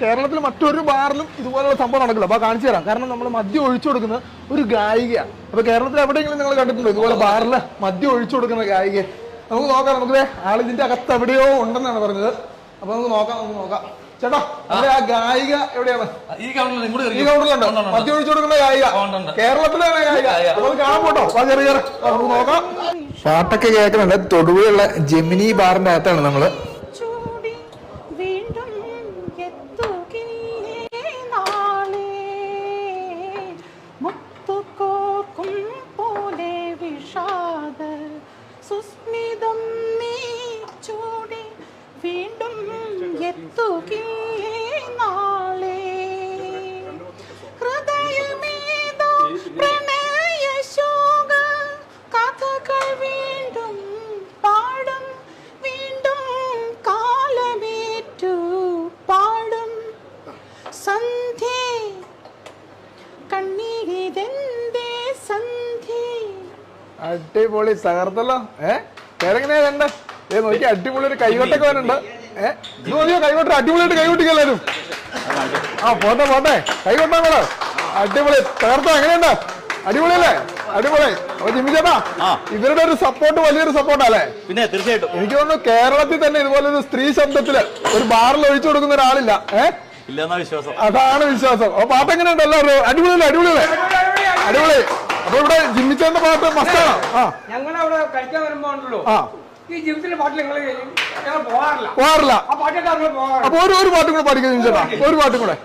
കേരളത്തിൽ മറ്റൊരു ബാറിലും ഇതുപോലുള്ള സംഭവം നടക്കില്ല. അപ്പൊ കാണിച്ചു തരാം. കാരണം നമ്മൾ മദ്യം ഒഴിച്ചു കൊടുക്കുന്ന ഒരു ഗായികയാണ്. അപ്പൊ കേരളത്തിൽ എവിടെയെങ്കിലും നിങ്ങൾ കണ്ടിട്ടുണ്ടോ ഇതുപോലെ ബാറിൽ മദ്യം ഒഴിച്ചു കൊടുക്കുന്ന ഗായിക? നമുക്ക് നോക്കാം. നമുക്ക് ആളിതിന്റെ അകത്ത് എവിടെയോ ഉണ്ടെന്നാണ് പറഞ്ഞത്. അപ്പൊ നമുക്ക് നോക്കാം. ചേട്ടാ, അവിടെ ആ ഗായിക എവിടെയാണ്? ഈ കൗണ്ടറിലുണ്ടോ മദ്യം ഒഴിച്ചു കൊടുക്കുന്ന ഗായിക? കേരളത്തിലാണ് ഗായിക. നമുക്ക് കാണാൻ പോട്ടോ. ചെറിയ നമുക്ക് നോക്കാം. പാട്ടൊക്കെ കേൾക്കുന്നുണ്ട്. തൊടുപുഴയുള്ള ജെമിനി ബാറിന്റെ അകത്താണ് നമ്മള്. അടിപൊളി തകർത്തല്ലോ. പേരെങ്ങനെയാ കണ്ടേ? നോക്കി അടിപൊളി ഒരു കൈകൊട്ടൊക്കെ വരുന്നുണ്ട്. നോക്കിയോ കൈകൊട്ട അടിപൊളിയായിട്ട് കൈകൊട്ടിക്കല്ലാരും. പോട്ടെ കൈകൊട്ടാ കൂടെ. അടിപൊളി തകർത്തോ. എങ്ങനെയുണ്ട്? അടിപൊളിയല്ലേ? അടിപൊളി. അപ്പൊ ജിമ്മി ചേട്ടാ, ഇവരുടെ ഒരു സപ്പോർട്ട് വലിയൊരു സപ്പോർട്ടല്ലേ? പിന്നെ തീർച്ചയായിട്ടും എനിക്ക് തോന്നുന്നു കേരളത്തിൽ തന്നെ ഇതുപോലെ ഒരു സ്ത്രീ ശബ്ദത്തില് ഒരു ബാറിൽ ഒഴിച്ചു കൊടുക്കുന്ന ഒരാളില്ല. വിശ്വാസം. അതാണ് വിശ്വാസം. അപ്പൊ പാട്ട് എങ്ങനെയുണ്ട്? എല്ലാവരും അടിപൊളിയല്ലേ? അടിപൊളി. അപ്പൊ ഇവിടെ ജിമ്മിച്ചേന്റെ പാട്ട് മസ്റ്റാണ്. ഞങ്ങളവിടെ കളിക്കാൻ വരുമ്പോ ഉണ്ടല്ലോ ഈ ജിമ്മത്തിന്റെ പാട്ടിൽ ഞങ്ങൾ പോകാറില്ല. അപ്പൊ ഒരു പാട്ടും കൂടെ പാടിക്കാം ജിമ്മിച്ചേട്ടാ. ഒരു പാട്ടും കൂടെ.